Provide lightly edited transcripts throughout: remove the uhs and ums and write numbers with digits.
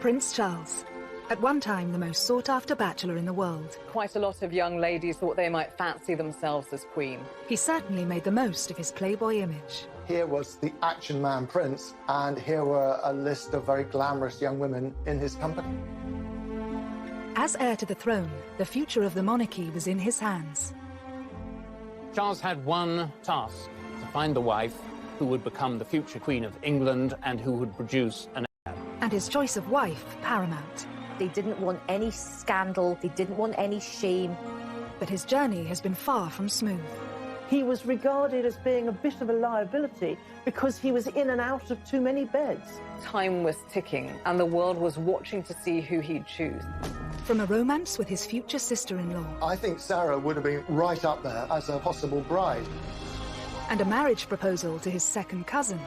Prince Charles, at one time the most sought-after bachelor in the world. Quite a lot of young ladies thought they might fancy themselves as queen. He certainly made the most of his playboy image. Here was the action man Prince, and here were a list of very glamorous young women in his company. As heir to the throne, the future of the monarchy was in his hands. Charles had one task: to find the wife who would become the future Queen of England and who would produce an heir. And his choice of wife paramount. They didn't want any scandal, they didn't want any shame. But his journey has been far from smooth. He was regarded as being a bit of a liability because he was in and out of too many beds. Time was ticking, and the world was watching to see who he'd choose. From a romance with his future sister-in-law. I think Sarah would have been right up there as a possible bride. And a marriage proposal to his second cousin.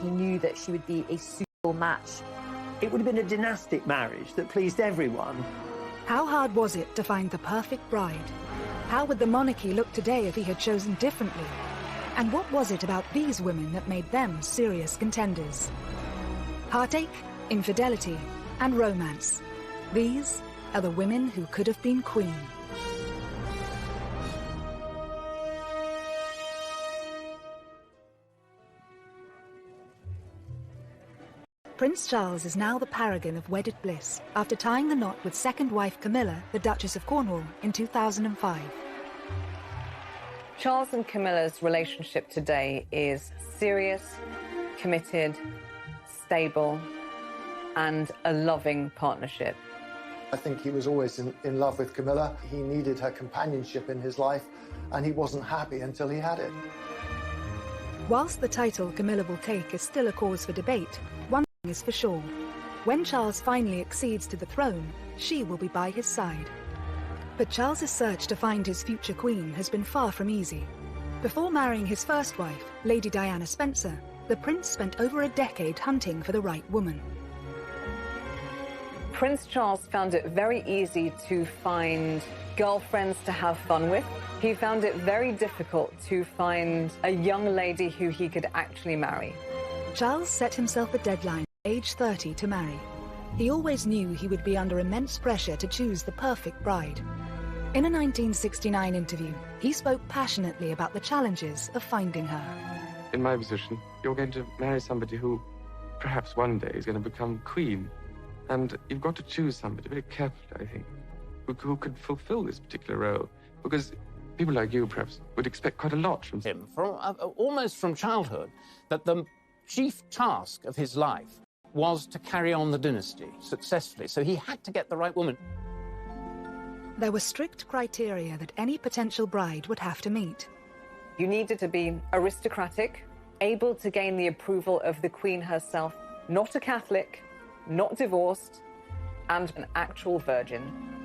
He knew that she would be a suitable match. It would have been a dynastic marriage that pleased everyone. How hard was it to find the perfect bride? How would the monarchy look today if he had chosen differently? And what was it about these women that made them serious contenders? Heartache, infidelity, and romance. These are the women who could have been queen. Prince Charles is now the paragon of wedded bliss after tying the knot with second wife Camilla, the Duchess of Cornwall, in 2005. Charles and Camilla's relationship today is serious, committed, stable, and a loving partnership. I think he was always in love with Camilla. He needed her companionship in his life, and he wasn't happy until he had it. Whilst the title Camilla will take is still a cause for debate, one thing is for sure. When Charles finally accedes to the throne, she will be by his side. But Charles's search to find his future queen has been far from easy. Before marrying his first wife, Lady Diana Spencer, the prince spent over a decade hunting for the right woman. Prince Charles found it very easy to find girlfriends to have fun with. He found it very difficult to find a young lady who he could actually marry. Charles set himself a deadline, age 30, to marry. He always knew he would be under immense pressure to choose the perfect bride. In a 1969 interview, he spoke passionately about the challenges of finding her. In my position, you're going to marry somebody who perhaps one day is going to become queen. And you've got to choose somebody very carefully, I think, who could fulfill this particular role. Because people like you, perhaps, would expect quite a lot from him, almost from childhood, that the chief task of his life was to carry on the dynasty successfully. So he had to get the right woman. There were strict criteria that any potential bride would have to meet. You needed to be aristocratic, able to gain the approval of the Queen herself, not a Catholic, not divorced, and an actual virgin.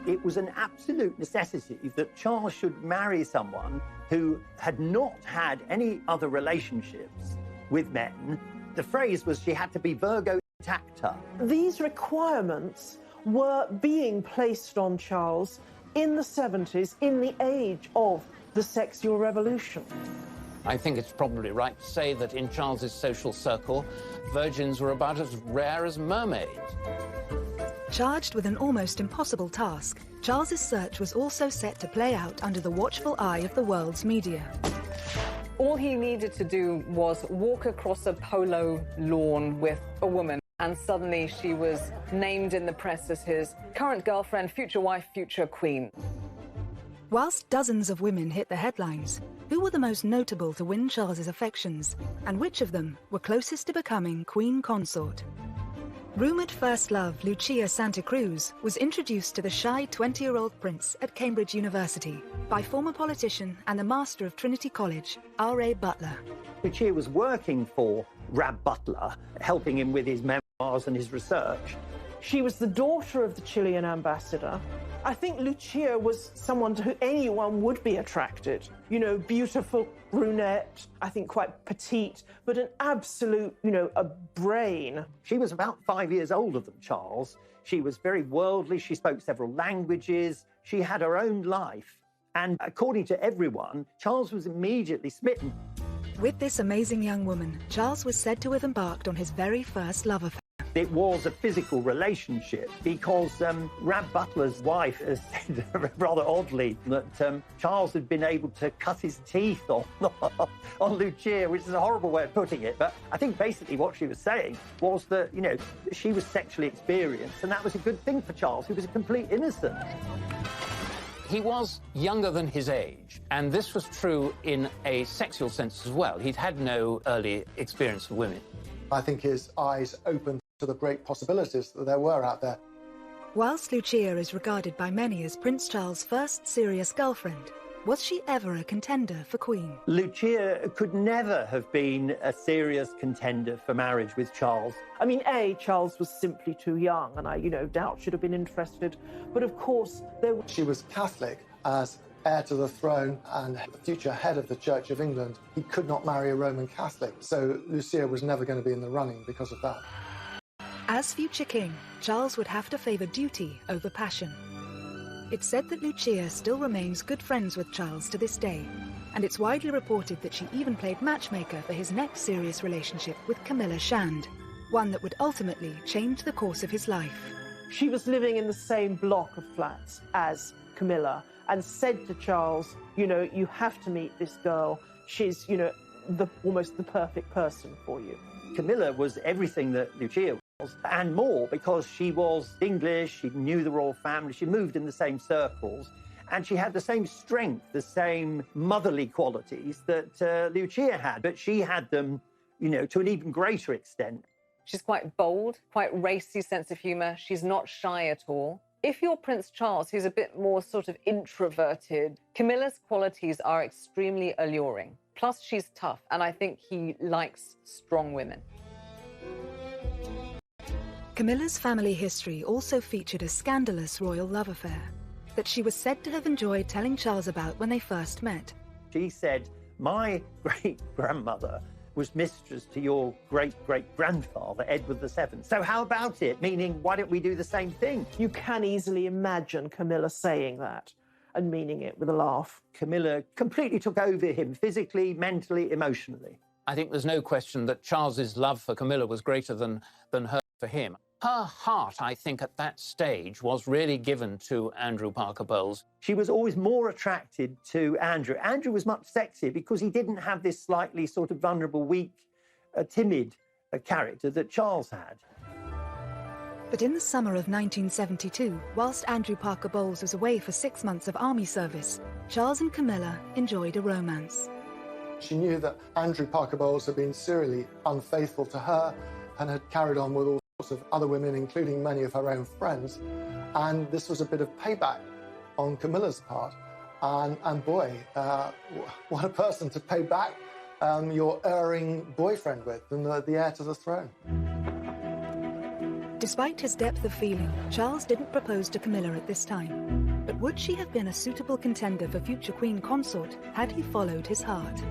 It was an absolute necessity that Charles should marry someone who had not had any other relationships with men. The phrase was she had to be Virgo intacta. These requirements were being placed on Charles in the 70s, in the age of the sexual revolution. I think it's probably right to say that in Charles's social circle, virgins were about as rare as mermaids. Charged with an almost impossible task, Charles's search was also set to play out under the watchful eye of the world's media. All he needed to do was walk across a polo lawn with a woman, and suddenly she was named in the press as his current girlfriend, future wife, future queen. Whilst dozens of women hit the headlines, who were the most notable to win Charles's affections, and which of them were closest to becoming queen consort? Rumoured first love Lucia Santa Cruz was introduced to the shy 20-year-old prince at Cambridge University by former politician and the master of Trinity College, R.A. Butler. Lucia was working for Rab Butler, helping him with his memoirs and his research. She was the daughter of the Chilean ambassador. I think Lucia was someone to whom anyone would be attracted. You know, beautiful brunette, I think quite petite, but an absolute, a brain. She was about 5 years older than Charles. She was very worldly. She spoke several languages. She had her own life. And according to everyone, Charles was immediately smitten. With this amazing young woman, Charles was said to have embarked on his very first love affair. it was a physical relationship because Rab Butler's wife has said rather oddly that Charles had been able to cut his teeth on Lucia, which is a horrible way of putting it. But I think basically what she was saying was that, you know, she was sexually experienced, and that was a good thing for Charles, who was a complete innocent. He was younger than his age, and this was true in a sexual sense as well. He'd had no early experience with women. I think his eyes opened to the great possibilities that there were out there. Whilst Lucia is regarded by many as Prince Charles' first serious girlfriend, was she ever a contender for Queen? Lucia could never have been a serious contender for marriage with Charles. I mean, Charles was simply too young, and I, doubt she'd have been interested. But of course, She was Catholic. As heir to the throne and the future head of the Church of England, he could not marry a Roman Catholic, so Lucia was never going to be in the running because of that. As future king, Charles would have to favour duty over passion. It's said that Lucia still remains good friends with Charles to this day, and it's widely reported that she even played matchmaker for his next serious relationship with Camilla Shand, one that would ultimately change the course of his life. she was living in the same block of flats as Camilla and said to Charles, you have to meet this girl. She's, almost the perfect person for you. Camilla was everything that Lucia was, and more, because she was English, she knew the royal family, she moved in the same circles, and she had the same strength, the same motherly qualities that Lucia had, but she had them, to an even greater extent. She's quite bold, quite racy sense of humour. She's not shy at all. If you're Prince Charles, who's a bit more sort of introverted, Camilla's qualities are extremely alluring. Plus, she's tough, and I think he likes strong women. Camilla's family history also featured a scandalous royal love affair that she was said to have enjoyed telling Charles about when they first met. She said, my great-grandmother was mistress to your great-great-grandfather, Edward VII. So how about it? Meaning, why don't we do the same thing? You can easily imagine Camilla saying that and meaning it with a laugh. Camilla completely took over him, physically, mentally, emotionally. I think there's no question that Charles's love for Camilla was greater than her for him. Her heart, I think, at that stage was really given to Andrew Parker Bowles. She was always more attracted to Andrew. Andrew was much sexier because he didn't have this slightly sort of vulnerable, weak, timid character that Charles had. But in the summer of 1972, whilst Andrew Parker Bowles was away for 6 months of army service, Charles and Camilla enjoyed a romance. She knew that Andrew Parker Bowles had been serially unfaithful to her and had carried on with all sorts of other women, including many of her own friends. And this was a bit of payback on Camilla's part. And boy, what a person to pay back your erring boyfriend with, and the heir to the throne. Despite his depth of feeling, Charles didn't propose to Camilla at this time. But would she have been a suitable contender for future Queen Consort had he followed his heart?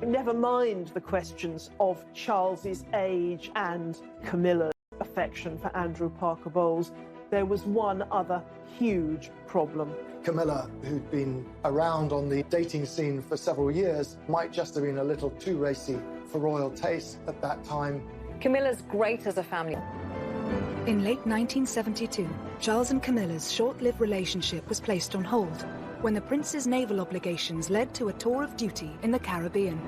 Never mind the questions of Charles's age and Camilla's affection for Andrew Parker Bowles. There was one other huge problem. Camilla, who'd been around on the dating scene for several years, might just have been a little too racy for royal taste at that time. Camilla's great as a family. In late 1972, Charles and Camilla's short-lived relationship was placed on hold when the prince's naval obligations led to a tour of duty in the Caribbean.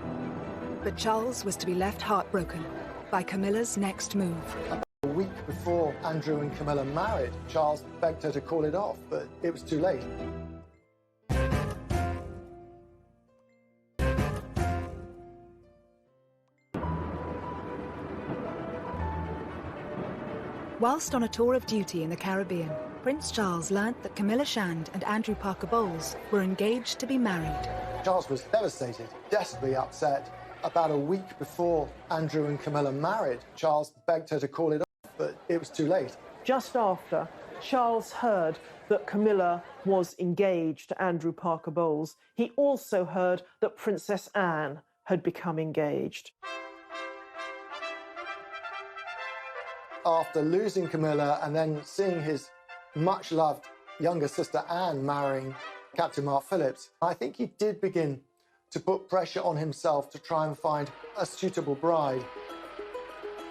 But Charles was to be left heartbroken by Camilla's next move. A week before Andrew and Camilla married, Charles begged her to call it off, but it was too late. Whilst on a tour of duty in the Caribbean, Prince Charles learnt that Camilla Shand and Andrew Parker Bowles were engaged to be married. Charles was devastated, desperately upset. About a week before Andrew and Camilla married, Charles begged her to call it off, but it was too late. Just after Charles heard that Camilla was engaged to Andrew Parker Bowles, he also heard that Princess Anne had become engaged. After losing Camilla and then seeing his much-loved younger sister Anne marrying Captain Mark Phillips, I think he did begin to put pressure on himself to try and find a suitable bride.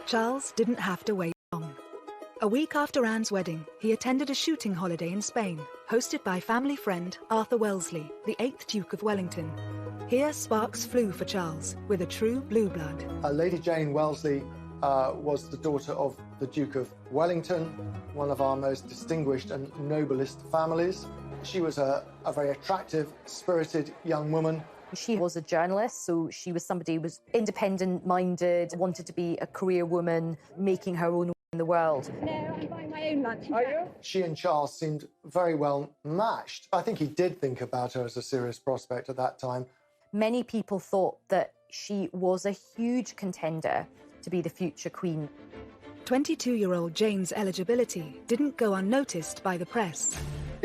Charles didn't have to wait A week after Anne's wedding, he attended a shooting holiday in Spain, hosted by family friend Arthur Wellesley, the 8th Duke of Wellington. Here sparks flew for Charles, with a true blue blood. Lady Jane Wellesley was the daughter of the Duke of Wellington, one of our most distinguished and noblest families. She was a very attractive, spirited young woman. She was a journalist, so she was somebody who was independent-minded, wanted to be a career woman, making her own way in the world. No, I'm buying my own lunch. Are you? She and Charles seemed very well matched. I think he did think about her as a serious prospect at that time. Many people thought that she was a huge contender to be the future queen. 22-year-old Jane's eligibility didn't go unnoticed by the press.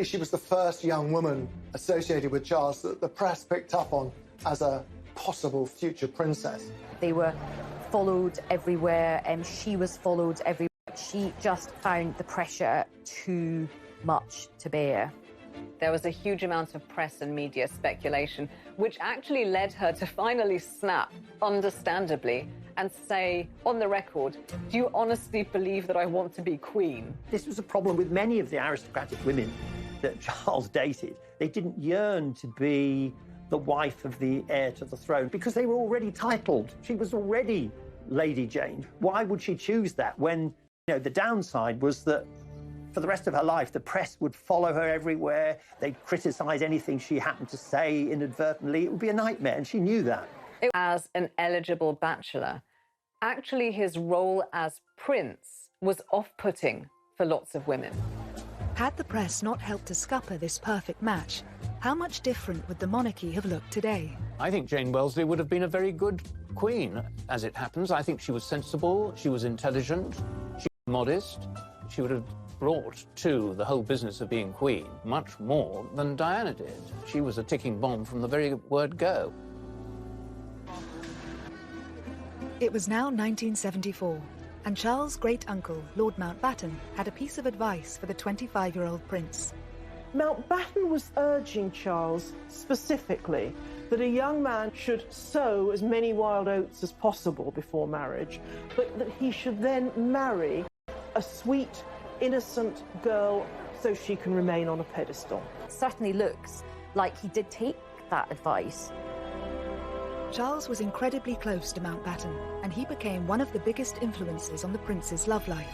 She was the first young woman associated with Charles that the press picked up on as a possible future princess. They were followed everywhere, and she was followed everywhere. She just found the pressure too much to bear. There was a huge amount of press and media speculation, which actually led her to finally snap, understandably, and say, on the record, do you honestly believe that I want to be queen? This was a problem with many of the aristocratic women that Charles dated. They didn't yearn to be the wife of the heir to the throne because they were already titled. She was already Lady Jane. Why would she choose that when, the downside was that for the rest of her life, the press would follow her everywhere. They'd criticise anything she happened to say inadvertently. It would be a nightmare, and she knew that. As an eligible bachelor, actually his role as prince was off-putting for lots of women. Had the press not helped to scupper this perfect match, how much different would the monarchy have looked today? I think Jane Wellesley would have been a very good queen, as it happens. I think she was sensible, she was intelligent, she was modest. She would have brought to the whole business of being queen much more than Diana did. She was a ticking bomb from the very word go. It was now 1974, and Charles' great-uncle, Lord Mountbatten, had a piece of advice for the 25-year-old prince. Mountbatten was urging Charles specifically that a young man should sow as many wild oats as possible before marriage, but that he should then marry a sweet, innocent girl so she can remain on a pedestal. It certainly looks like he did take that advice. Charles was incredibly close to Mountbatten, and he became one of the biggest influences on the prince's love life.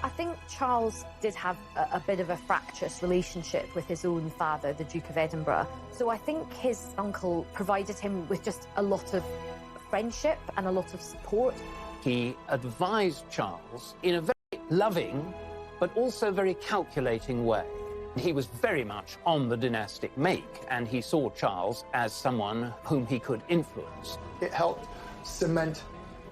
I think Charles did have a bit of a fractious relationship with his own father, the Duke of Edinburgh. So I think his uncle provided him with just a lot of friendship and a lot of support. He advised Charles in a very loving, but also very calculating way. He was very much on the dynastic make, and he saw Charles as someone whom he could influence. It helped cement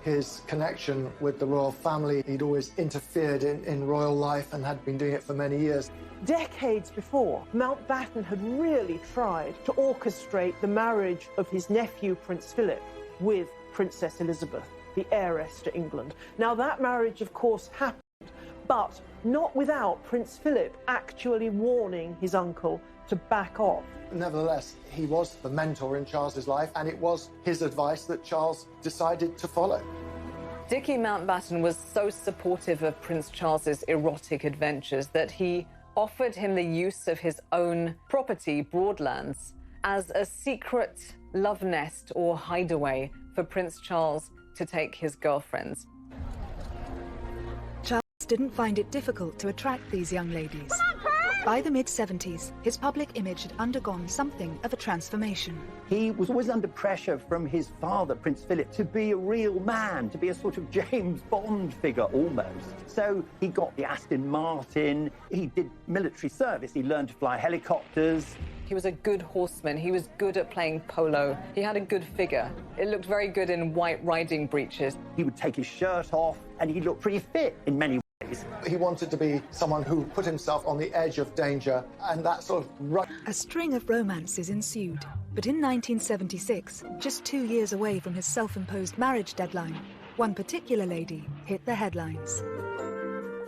his connection with the royal family. He'd always interfered in royal life and had been doing it for many years. Decades before, Mountbatten had really tried to orchestrate the marriage of his nephew, Prince Philip, with Princess Elizabeth, the heiress to England. Now, that marriage, of course, happened, but not without Prince Philip actually warning his uncle to back off. Nevertheless, he was the mentor in Charles's life, and it was his advice that Charles decided to follow. Dickie Mountbatten was so supportive of Prince Charles's erotic adventures that he offered him the use of his own property, Broadlands, as a secret love nest or hideaway for Prince Charles to take his girlfriends. Charles didn't find it difficult to attract these young ladies. By the mid-70s, his public image had undergone something of a transformation. He was always under pressure from his father, Prince Philip, to be a real man, to be a sort of James Bond figure almost. So he got the Aston Martin, he did military service, he learned to fly helicopters. He was a good horseman, he was good at playing polo, he had a good figure. It looked very good in white riding breeches. He would take his shirt off and he looked pretty fit in many ways. He wanted to be someone who put himself on the edge of danger, and that sort of... A string of romances ensued, but in 1976, just 2 years away from his self-imposed marriage deadline, one particular lady hit the headlines.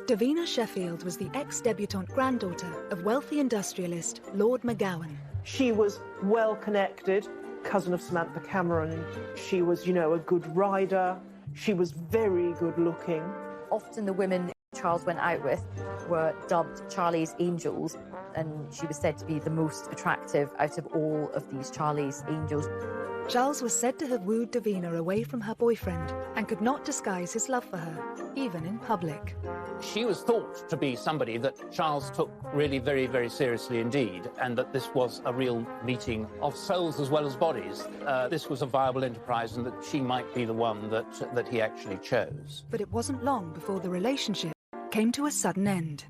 Davina Sheffield was the ex-debutante granddaughter of wealthy industrialist Lord McGowan. She was well-connected, cousin of Samantha Cameron. She was, a good rider. She was very good-looking. often the women Charles went out with were dubbed Charlie's Angels, and she was said to be the most attractive out of all of these Charlie's Angels. Charles was said to have wooed Davina away from her boyfriend and could not disguise his love for her, even in public. She was thought to be somebody that Charles took really very, very seriously indeed, and that this was a real meeting of souls as well as bodies. This was a viable enterprise, and that she might be the one that he actually chose. But it wasn't long before the relationship came to a sudden end.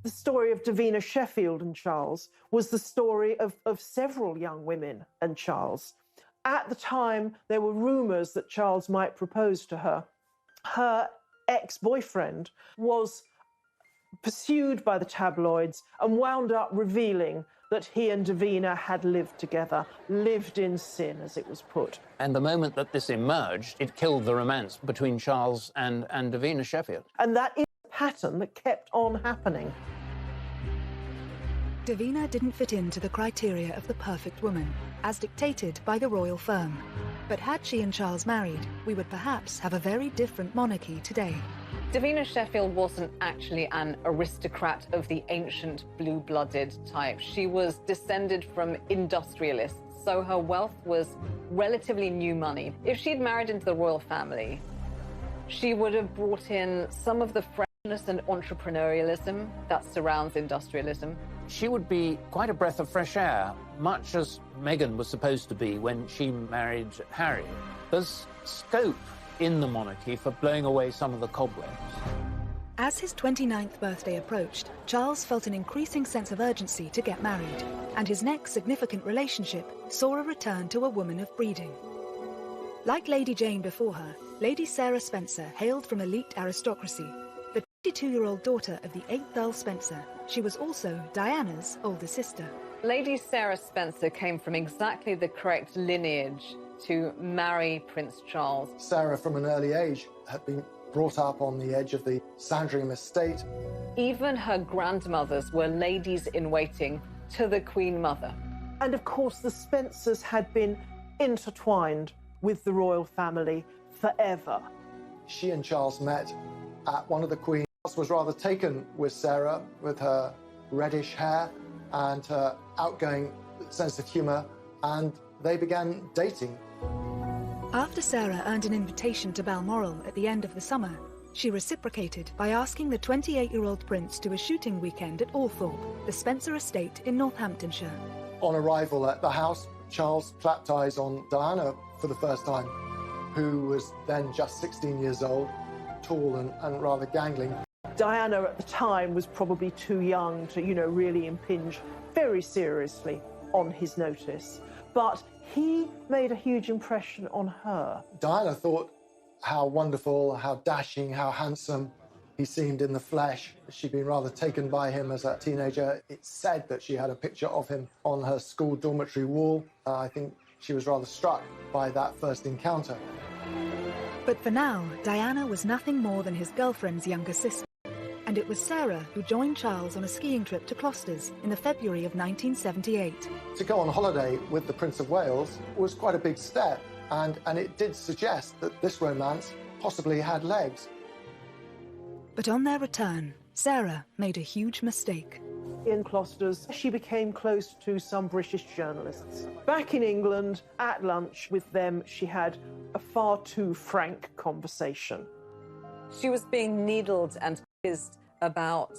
The story of Davina Sheffield and Charles was the story of several young women and Charles. At the time, there were rumours that Charles might propose to her. Her ex-boyfriend was pursued by the tabloids and wound up revealing that he and Davina had lived together, lived in sin, as it was put. And the moment that this emerged, it killed the romance between Charles and Davina Sheffield. And that is a pattern that kept on happening. Davina didn't fit into the criteria of the perfect woman, as dictated by the royal firm. But had she and Charles married, we would perhaps have a very different monarchy today. Davina Sheffield wasn't actually an aristocrat of the ancient blue-blooded type. She was descended from industrialists, so her wealth was relatively new money. If she'd married into the royal family, she would have brought in some of the freshness and entrepreneurialism that surrounds industrialism. She would be quite a breath of fresh air, much as Meghan was supposed to be when she married Harry. There's scope in the monarchy for blowing away some of the cobwebs. As his 29th birthday approached, Charles felt an increasing sense of urgency to get married, and his next significant relationship saw a return to a woman of breeding. Like Lady Jane before her, Lady Sarah Spencer hailed from elite aristocracy. The 22-year-old daughter of the 8th Earl Spencer, she was also Diana's older sister. Lady Sarah Spencer came from exactly the correct lineage to marry Prince Charles. Sarah, from an early age, had been brought up on the edge of the Sandringham estate. Even her grandmothers were ladies-in-waiting to the Queen Mother. And of course, the Spencers had been intertwined with the royal family forever. She and Charles met at one of the Queen's. Charles was rather taken with Sarah, with her reddish hair and her outgoing sense of humour, and they began dating. After Sarah earned an invitation to Balmoral at the end of the summer, she reciprocated by asking the 28-year-old prince to a shooting weekend at Althorpe, the Spencer estate in Northamptonshire. On arrival at the house, Charles clapped eyes on Diana for the first time, who was then just 16 years old, tall and rather gangling. Diana at the time was probably too young to, really impinge very seriously on his notice. But he made a huge impression on her. Diana thought how wonderful, how dashing, how handsome he seemed in the flesh. She'd been rather taken by him as a teenager. It's said that she had a picture of him on her school dormitory wall. I think she was rather struck by that first encounter. But for now, Diana was nothing more than his girlfriend's younger sister. And it was Sarah who joined Charles on a skiing trip to Closters in the February of 1978. To go on holiday with the Prince of Wales was quite a big step, and it did suggest that this romance possibly had legs. But on their return, Sarah made a huge mistake. In Closters, she became close to some British journalists. Back in England, at lunch with them, she had a far too frank conversation. She was being needled and quizzed about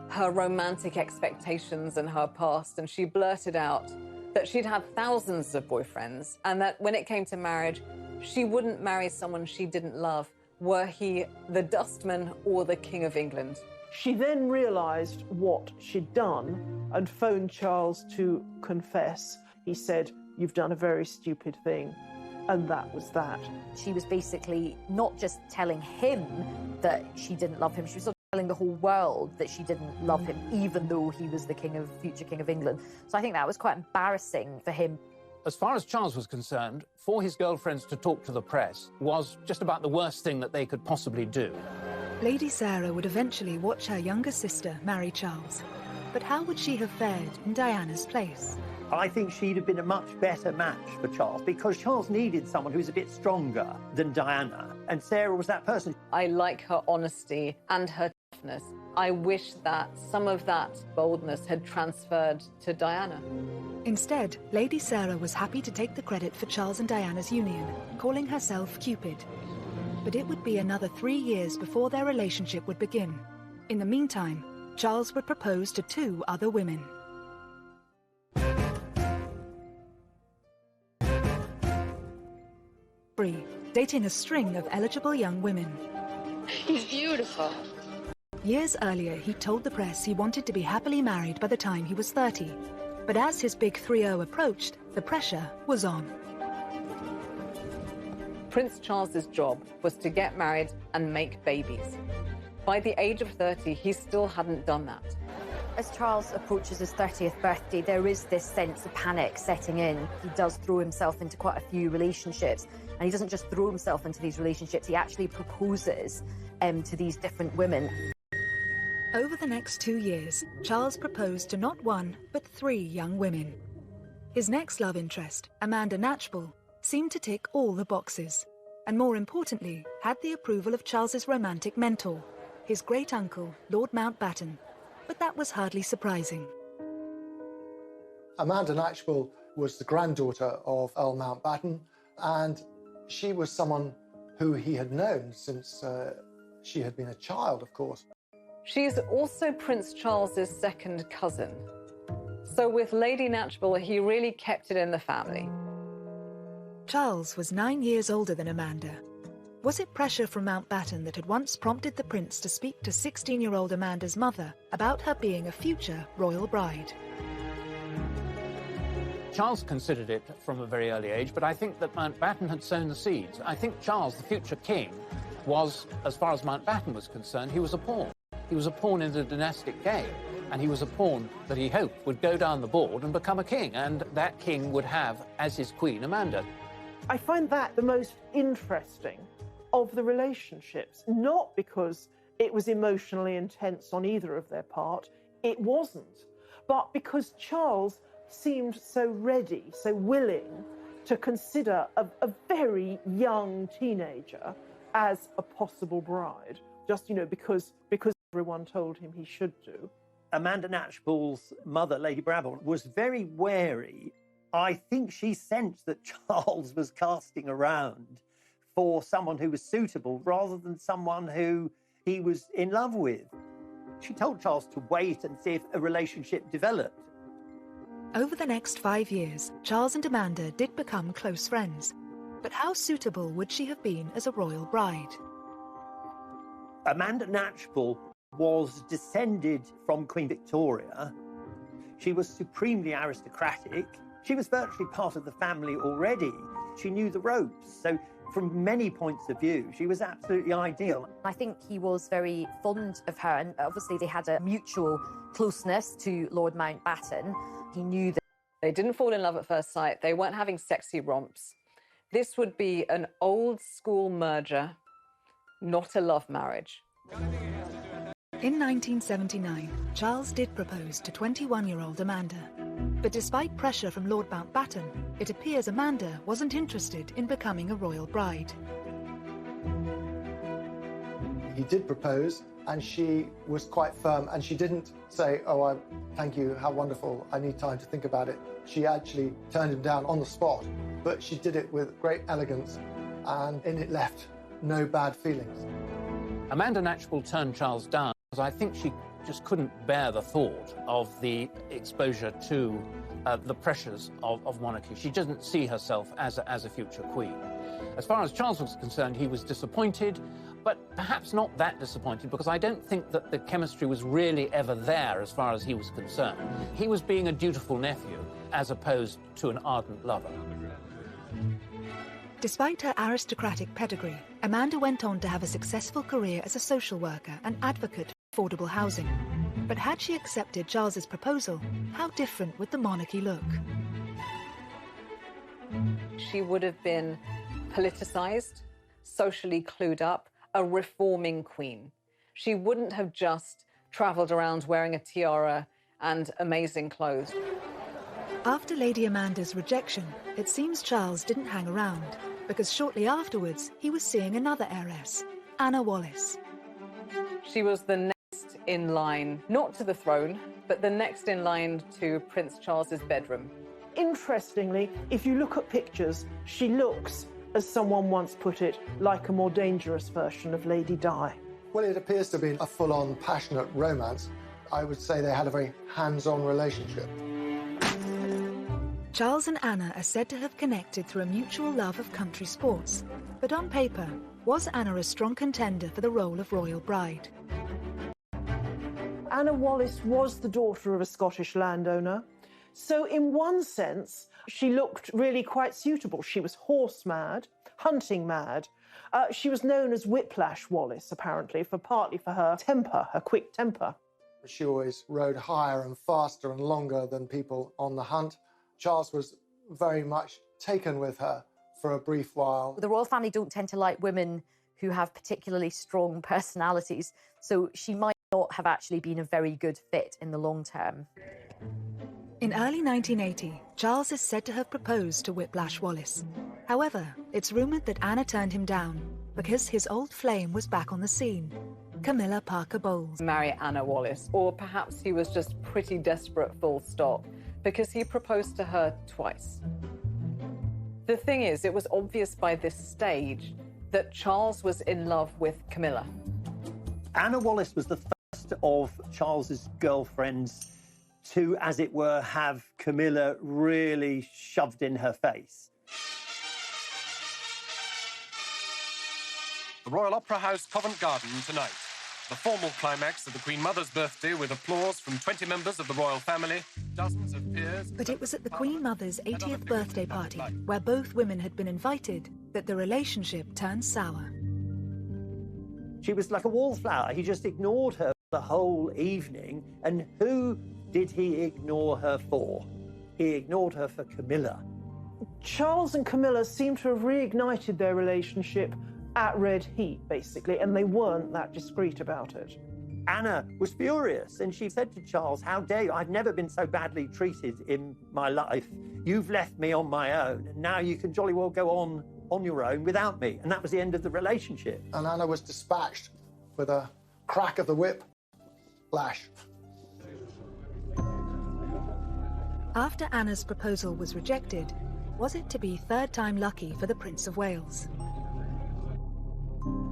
her romantic expectations and her past, and she blurted out that she'd had thousands of boyfriends and that when it came to marriage, she wouldn't marry someone she didn't love, were he the dustman or the King of England. She then realised what she'd done and phoned Charles to confess. He said, "You've done a very stupid thing." And that was that. She was basically not just telling him that she didn't love him, she was sort of telling the whole world that she didn't love him, even though he was the future King of England. So I think that was quite embarrassing for him. As far as Charles was concerned, for his girlfriends to talk to the press was just about the worst thing that they could possibly do. Lady Sarah would eventually watch her younger sister marry Charles. But how would she have fared in Diana's place? I think she'd have been a much better match for Charles, because Charles needed someone who's a bit stronger than Diana, and Sarah was that person. I like her honesty and her toughness. I wish that some of that boldness had transferred to Diana. Instead, Lady Sarah was happy to take the credit for Charles and Diana's union, calling herself Cupid. But it would be another 3 years before their relationship would begin. In the meantime, Charles would propose to 2 other women. Bree, dating a string of eligible young women. He's beautiful. Years earlier, he told the press he wanted to be happily married by the time he was 30. But as his big 3-0 approached, the pressure was on. Prince Charles's job was to get married and make babies. By the age of 30, he still hadn't done that. As Charles approaches his 30th birthday, there is this sense of panic setting in. He does throw himself into quite a few relationships, and he doesn't just throw himself into these relationships, he actually proposes to these different women. Over the next 2 years, Charles proposed to not 1, but 3 young women. His next love interest, Amanda Knatchbull, seemed to tick all the boxes, and more importantly, had the approval of Charles's romantic mentor, his great-uncle, Lord Mountbatten. But that was hardly surprising. Amanda Knatchbull was the granddaughter of Earl Mountbatten, and she was someone who he had known since she had been a child, of course. She's also Prince Charles's second cousin. So with Lady Knatchbull, he really kept it in the family. Charles was 9 years older than Amanda. Was it pressure from Mountbatten that had once prompted the prince to speak to 16-year-old Amanda's mother about her being a future royal bride? Charles considered it from a very early age, but I think that Mountbatten had sown the seeds. I think Charles, the future king, was, as far as Mountbatten was concerned, he was a pawn. He was a pawn in the dynastic game, and he was a pawn that he hoped would go down the board and become a king, and that king would have as his queen Amanda. I find that the most interesting of the relationships, not because it was emotionally intense on either of their part, it wasn't, but because Charles seemed so ready, so willing to consider a very young teenager as a possible bride, just, because everyone told him he should do. Amanda Knatchbull's mother, Lady Brabant, was very wary. I think she sensed that Charles was casting around for someone who was suitable rather than someone who he was in love with. She told Charles to wait and see if a relationship developed. Over the next 5 years, Charles and Amanda did become close friends. But how suitable would she have been as a royal bride? Amanda Knatchbull was descended from Queen Victoria. She was supremely aristocratic. She was virtually part of the family already. She knew the ropes. So from many points of view, she was absolutely ideal. I think he was very fond of her, and obviously they had a mutual closeness to Lord Mountbatten. He knew that they didn't fall in love at first sight. They weren't having sexy romps. This would be an old-school merger, not a love marriage. In 1979, Charles did propose to 21-year-old Amanda. But despite pressure from Lord Mountbatten, it appears Amanda wasn't interested in becoming a royal bride. He did propose, and she was quite firm, and she didn't say, "Oh, thank you, how wonderful, I need time to think about it." She actually turned him down on the spot, but she did it with great elegance, and it left no bad feelings. Amanda Knatchbull turned Charles down because I think she just couldn't bear the thought of the exposure to the pressures of monarchy. She doesn't see herself as a future queen. As far as Charles was concerned, he was disappointed, but perhaps not that disappointed, because I don't think that the chemistry was really ever there as far as he was concerned. He was being a dutiful nephew as opposed to an ardent lover. Despite her aristocratic pedigree, Amanda went on to have a successful career as a social worker and advocate for affordable housing. But had she accepted Charles's proposal, how different would the monarchy look? She would have been politicized, socially clued up, a reforming queen. She wouldn't have just traveled around wearing a tiara and amazing clothes. After Lady Amanda's rejection, it seems Charles didn't hang around, because shortly afterwards he was seeing another heiress, Anna Wallis. She was the next in line, not to the throne, but the next in line to Prince Charles's bedroom. Interestingly, if you look at pictures, she looks, as someone once put it, like a more dangerous version of Lady Di. Well, it appears to be a full-on passionate romance. I would say they had a very hands-on relationship. Charles and Anna are said to have connected through a mutual love of country sports. But on paper, was Anna a strong contender for the role of royal bride? Anna Wallis was the daughter of a Scottish landowner. So in one sense, she looked really quite suitable. She was horse mad, hunting mad. She was known as Whiplash Wallis, apparently, partly for her temper, her quick temper. She always rode higher and faster and longer than people on the hunt. Charles was very much taken with her for a brief while. The royal family don't tend to like women who have particularly strong personalities, so she might not have actually been a very good fit in the long term. In early 1980, Charles is said to have proposed to Whiplash Wallis. However, it's rumoured that Anna turned him down because his old flame was back on the scene, Camilla Parker Bowles. Marry Anna Wallis, or perhaps he was just pretty desperate, full stop, because he proposed to her twice. The thing is, it was obvious by this stage that Charles was in love with Camilla. Anna Wallis was the first of Charles's girlfriends to, as it were, have Camilla really shoved in her face. The Royal Opera House, Covent Garden, tonight. The formal climax of the Queen Mother's birthday with applause from 20 members of the royal family, dozens of peers... But it was at the Queen Mother's 80th birthday party, where both women had been invited, that the relationship turned sour. She was like a wallflower. He just ignored her the whole evening. And who did he ignore her for? He ignored her for Camilla. Charles and Camilla seem to have reignited their relationship at red heat, basically, and they weren't that discreet about it. Anna was furious, and she said to Charles, "How dare you? I've never been so badly treated in my life. You've left me on my own, and now you can jolly well go on your own without me." And that was the end of the relationship. And Anna was dispatched with a crack of the whip lash. After Anna's proposal was rejected, was it to be third time lucky for the Prince of Wales?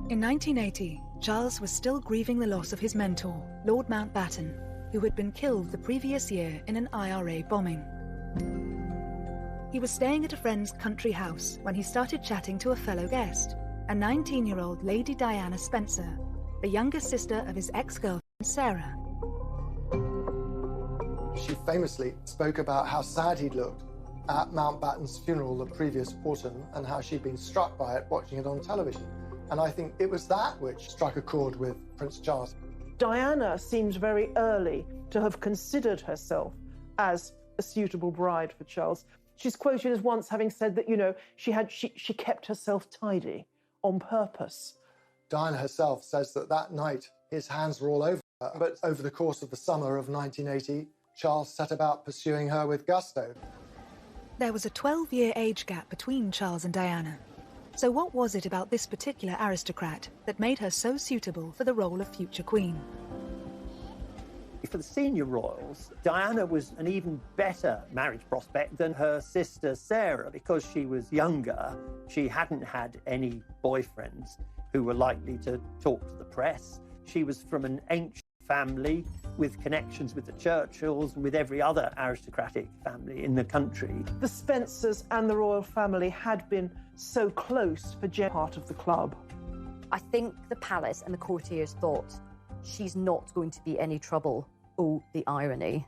In 1980, Charles was still grieving the loss of his mentor, Lord Mountbatten, who had been killed the previous year in an IRA bombing. He was staying at a friend's country house when he started chatting to a fellow guest, a 19-year-old Lady Diana Spencer, the younger sister of his ex-girlfriend Sarah. She famously spoke about how sad he'd looked at Mountbatten's funeral the previous autumn and how she'd been struck by it watching it on television. And I think it was that which struck a chord with Prince Charles. Diana seems very early to have considered herself as a suitable bride for Charles. She's quoted as once having said that, you know, she kept herself tidy on purpose. Diana herself says that that night his hands were all over her, but over the course of the summer of 1980, Charles set about pursuing her with gusto. There was a 12-year age gap between Charles and Diana. So what was it about this particular aristocrat that made her so suitable for the role of future queen? For the senior royals, Diana was an even better marriage prospect than her sister Sarah because she was younger. She hadn't had any boyfriends who were likely to talk to the press. She was from an ancient family with connections with the Churchills and with every other aristocratic family in the country. The Spencers and the royal family had been so close for Jen, part of the club. I think the palace and the courtiers thought, she's not going to be any trouble. Oh, the irony.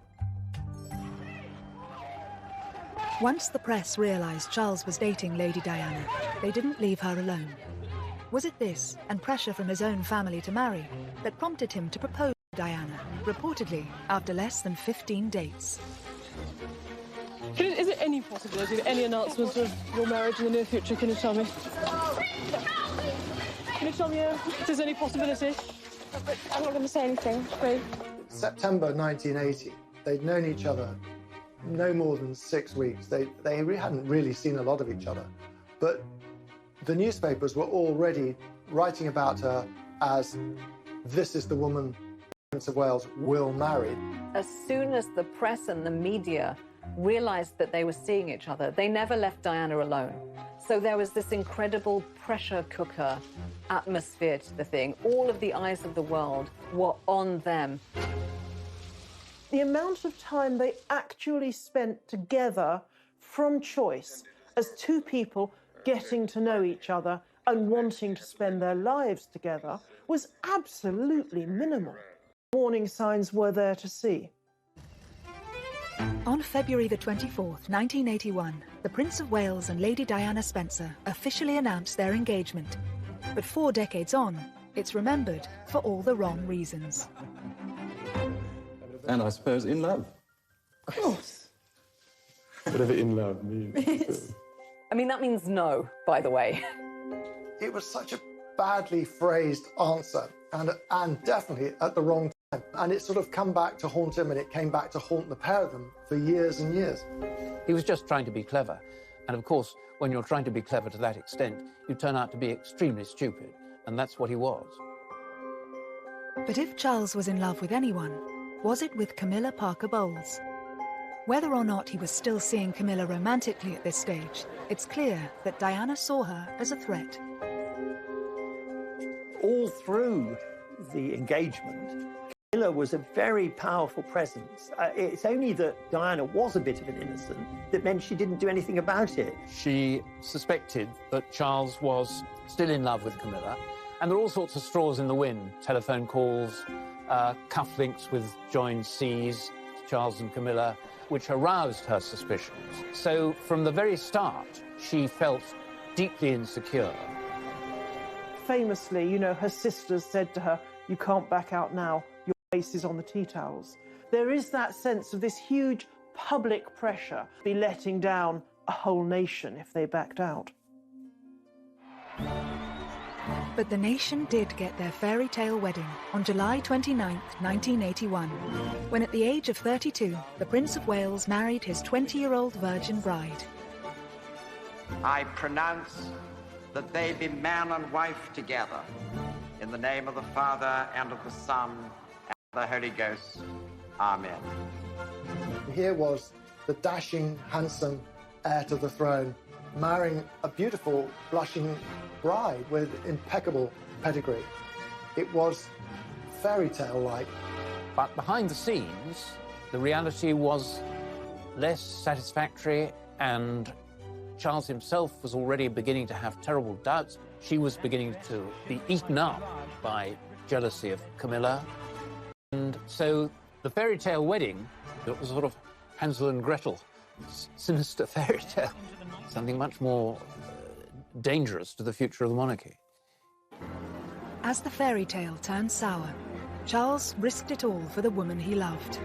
Once the press realised Charles was dating Lady Diana, they didn't leave her alone. Was it this, and pressure from his own family to marry, that prompted him to propose to Diana, reportedly after less than 15 dates? Is there any possibility that any announcements of your marriage in the near future? Can you tell me? Can you tell me if there's any possibility? I'm not going to say anything, please. September 1980, they'd known each other no more than 6 weeks. They hadn't really seen a lot of each other. But the newspapers were already writing about her as this is the woman Prince of Wales will marry. As soon as the press and the media realized that they were seeing each other, they never left Diana alone. So there was this incredible pressure cooker atmosphere to the thing. All of the eyes of the world were on them. The amount of time they actually spent together from choice as two people getting to know each other and wanting to spend their lives together was absolutely minimal. Warning signs were there to see. On February the 24th, 1981, the Prince of Wales and Lady Diana Spencer officially announced their engagement. But 4 decades on, it's remembered for all the wrong reasons. And I suppose in love. Of course. Whatever in love means. I mean, that means no, by the way. It was such a badly phrased answer, and definitely at the wrong time. And it's sort of come back to haunt him, and it came back to haunt the pair of them for years and years. He was just trying to be clever. And of course, when you're trying to be clever to that extent, you turn out to be extremely stupid. And that's what he was. But if Charles was in love with anyone, was it with Camilla Parker Bowles? Whether or not he was still seeing Camilla romantically at this stage, it's clear that Diana saw her as a threat. All through the engagement, Camilla was a very powerful presence. It's only that Diana was a bit of an innocent that meant she didn't do anything about it. She suspected that Charles was still in love with Camilla, and there are all sorts of straws in the wind. Telephone calls, cufflinks with joined C's, Charles and Camilla, which aroused her suspicions. So from the very start, she felt deeply insecure. Famously, you know, her sisters said to her, "You can't back out now, your face is on the tea towels." There is that sense of this huge public pressure, be letting down a whole nation if they backed out. But the nation did get their fairy tale wedding on July 29th, 1981, when at the age of 32, the Prince of Wales married his 20-year-old virgin bride. I pronounce that they be man and wife together, in the name of the Father, and of the Son, and of the Holy Ghost. Amen. Here was the dashing, handsome heir to the throne marrying a beautiful, blushing bride with impeccable pedigree. It was fairy tale-like. But behind the scenes, the reality was less satisfactory, and Charles himself was already beginning to have terrible doubts. She was beginning to be eaten up by jealousy of Camilla. And so the fairy tale wedding, it was sort of Hansel and Gretel, sinister fairy tale, something much more dangerous to the future of the monarchy. As the fairy tale turned sour, Charles risked it all for the woman he loved.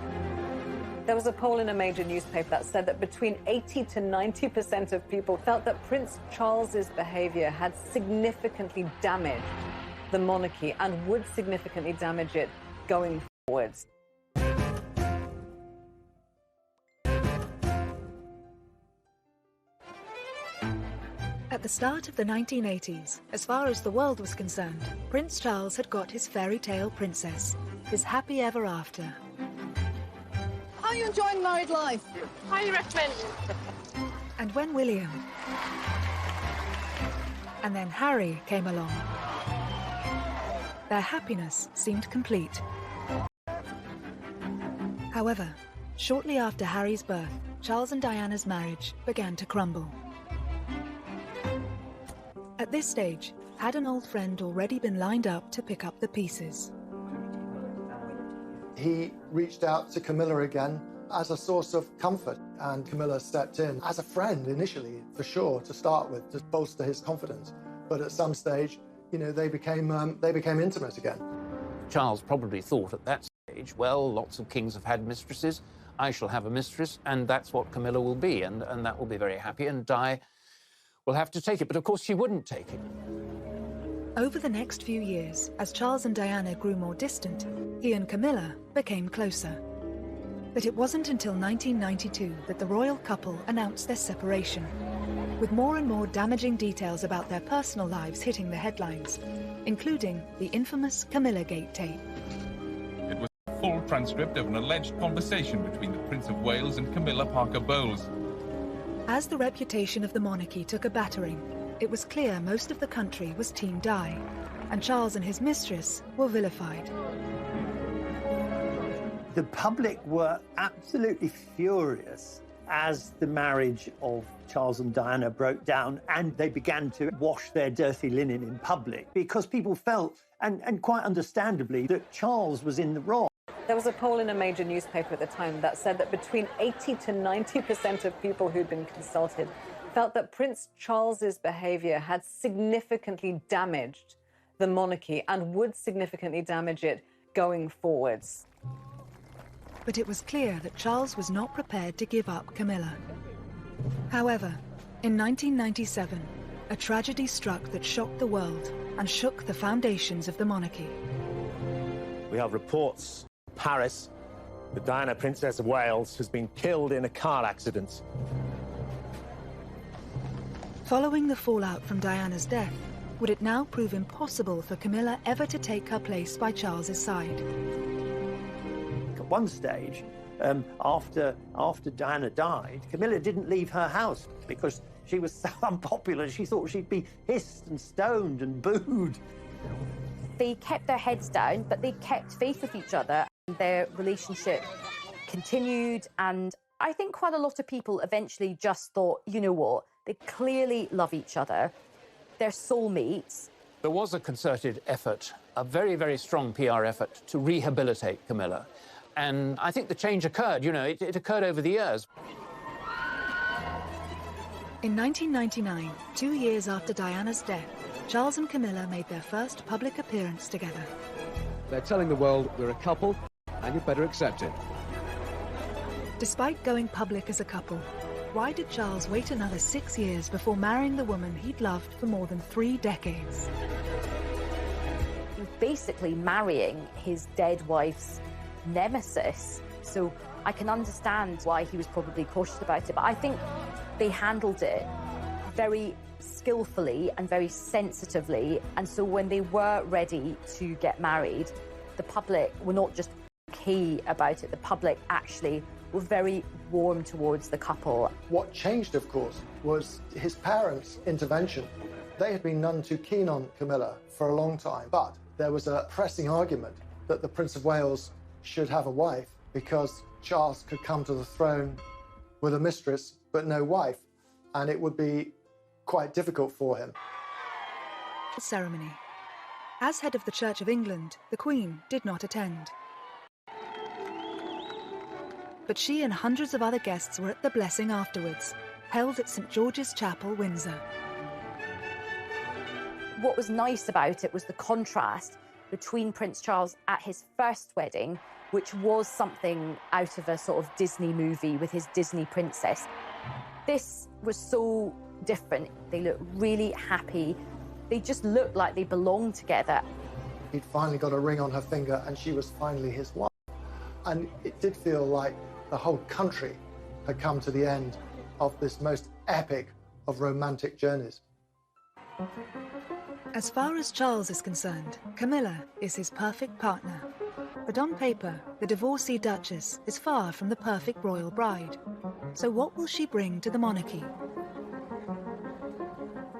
There was a poll in a major newspaper that said that between 80 to 90% of people felt that Prince Charles's behavior had significantly damaged the monarchy and would significantly damage it going forwards. At the start of the 1980s, as far as the world was concerned, Prince Charles had got his fairy tale princess, his happy ever after. How are you enjoying married life? Highly recommend. And when William and then Harry came along, their happiness seemed complete. However, shortly after Harry's birth, Charles and Diana's marriage began to crumble. At this stage, had an old friend already been lined up to pick up the pieces? He reached out to Camilla again as a source of comfort, and Camilla stepped in as a friend initially, for sure, to start with, to bolster his confidence. But at some stage, you know, they became intimate again. Charles probably thought at that stage, well, lots of kings have had mistresses, I shall have a mistress, and that's what Camilla will be, and that will be very happy, and Di will have to take it. But of course she wouldn't take it. Over the next few years, as Charles and Diana grew more distant, he and Camilla became closer. But it wasn't until 1992 that the royal couple announced their separation. with more and more damaging details about their personal lives hitting the headlines, including the infamous Camilla Gate tape. It was a full transcript of an alleged conversation between the Prince of Wales and Camilla Parker Bowles. As the reputation of the monarchy took a battering, it was clear most of the country was Team Di, and Charles and his mistress were vilified. The public were absolutely furious as the marriage of Charles and Diana broke down, and they began to wash their dirty linen in public because people felt, and quite understandably, that Charles was in the wrong. There was a poll in a major newspaper at the time that said that between 80 to 90% of people who'd been consulted felt that Prince Charles's behaviour had significantly damaged the monarchy and would significantly damage it going forwards. But it was clear that Charles was not prepared to give up Camilla. However, in 1997, a tragedy struck that shocked the world and shook the foundations of the monarchy. We have reports in Paris that Diana, Princess of Wales, has been killed in a car accident. Following the fallout from Diana's death, would it now prove impossible for Camilla ever to take her place by Charles's side? At one stage, after Diana died, Camilla didn't leave her house because she was so unpopular. She thought she'd be hissed and stoned and booed. They kept their heads down, but they kept faith with each other. Their relationship continued, and I think quite a lot of people eventually just thought, you know what, they clearly love each other. They're soulmates. There was a concerted effort, a very, very strong PR effort to rehabilitate Camilla. And I think the change occurred, you know, it occurred over the years. In 1999, 2 years after Diana's death, Charles and Camilla made their first public appearance together. They're telling the world we're a couple, and you better accept it. Despite going public as a couple, why did Charles wait another 6 years before marrying the woman he'd loved for more than 3 decades? He was basically marrying his dead wife's nemesis. So I can understand why he was probably cautious about it, but I think they handled it very skillfully and very sensitively. And so when they were ready to get married, the public were not just okay about it, the public actually were very warm towards the couple. What changed, of course, was his parents' intervention. They had been none too keen on Camilla for a long time, but there was a pressing argument that the Prince of Wales should have a wife because Charles could come to the throne with a mistress but no wife, and it would be quite difficult for him. Ceremony. As head of the Church of England, the Queen did not attend. But she and hundreds of other guests were at the blessing afterwards, held at St George's Chapel, Windsor. What was nice about it was the contrast between Prince Charles at his first wedding, which was something out of a sort of Disney movie with his Disney princess. This was so different. They looked really happy. They just looked like they belonged together. He'd finally got a ring on her finger and she was finally his wife. And it did feel like the whole country had come to the end of this most epic of romantic journeys. As far as Charles is concerned, Camilla is his perfect partner. But on paper, the divorcee Duchess is far from the perfect royal bride. So what will she bring to the monarchy?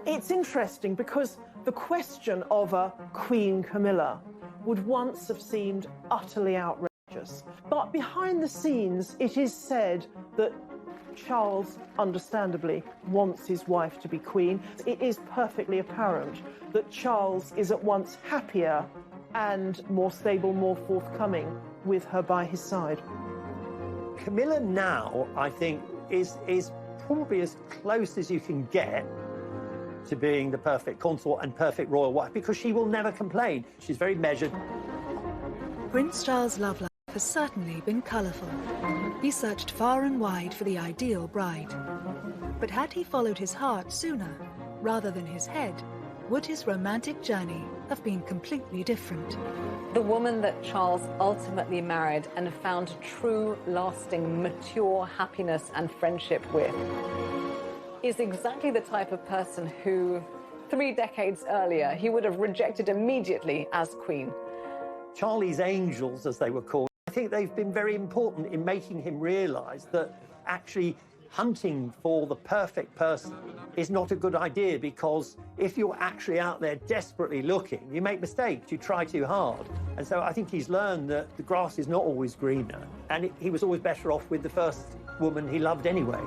It's interesting because the question of a Queen Camilla would once have seemed utterly outrageous. But behind the scenes, it is said that Charles, understandably, wants his wife to be queen. It is perfectly apparent that Charles is at once happier and more stable, more forthcoming with her by his side. Camilla now, I think, is probably as close as you can get to being the perfect consort and perfect royal wife, because she will never complain. She's very measured. Prince Charles' love life has certainly been colourful. He searched far and wide for the ideal bride. But had he followed his heart sooner, rather than his head, would his romantic journey have been completely different? The woman that Charles ultimately married and found true, lasting, mature happiness and friendship with is exactly the type of person who 3 decades earlier he would have rejected immediately as Queen. Charlie's Angels, as they were called, I think they've been very important in making him realise that actually hunting for the perfect person is not a good idea, because if you're actually out there desperately looking, you make mistakes, you try too hard. And so I think he's learned that the grass is not always greener, and he was always better off with the first woman he loved anyway.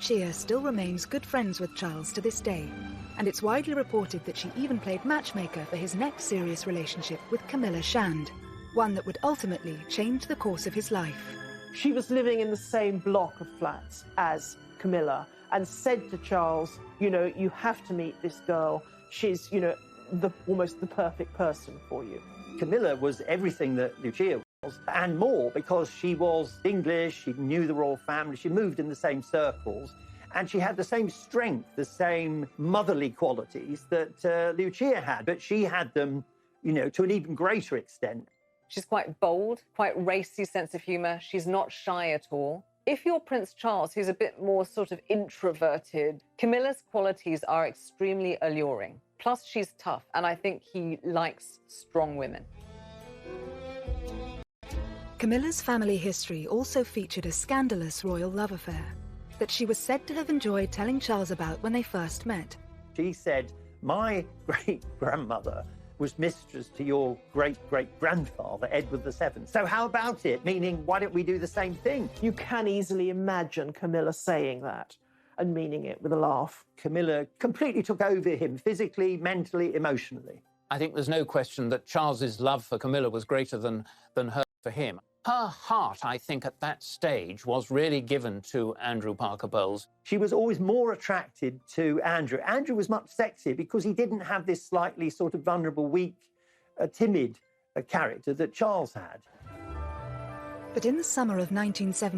Lucia still remains good friends with Charles to this day, and it's widely reported that she even played matchmaker for his next serious relationship with Camilla Shand, one that would ultimately change the course of his life. She was living in the same block of flats as Camilla and said to Charles, you know, you have to meet this girl. She's, you know, almost the perfect person for you. Camilla was everything that Lucia was, and more, because she was English, she knew the royal family, she moved in the same circles, and she had the same strength, the same motherly qualities that Lucia had, but she had them, you know, to an even greater extent. She's quite bold, quite racy sense of humour. She's not shy at all. If you're Prince Charles, who's a bit more sort of introverted, Camilla's qualities are extremely alluring. Plus, she's tough, and I think he likes strong women. Camilla's family history also featured a scandalous royal love affair that she was said to have enjoyed telling Charles about when they first met. She said, my great-grandmother was mistress to your great-great-grandfather, Edward VII. So how about it? Meaning, why don't we do the same thing? You can easily imagine Camilla saying that and meaning it with a laugh. Camilla completely took over him, physically, mentally, emotionally. I think there's no question that Charles's love for Camilla was greater than her for him. Her heart, I think, at that stage was really given to Andrew Parker Bowles. She was always more attracted to Andrew. Andrew was much sexier because he didn't have this slightly sort of vulnerable, weak, timid character that Charles had. But in the summer of 1970,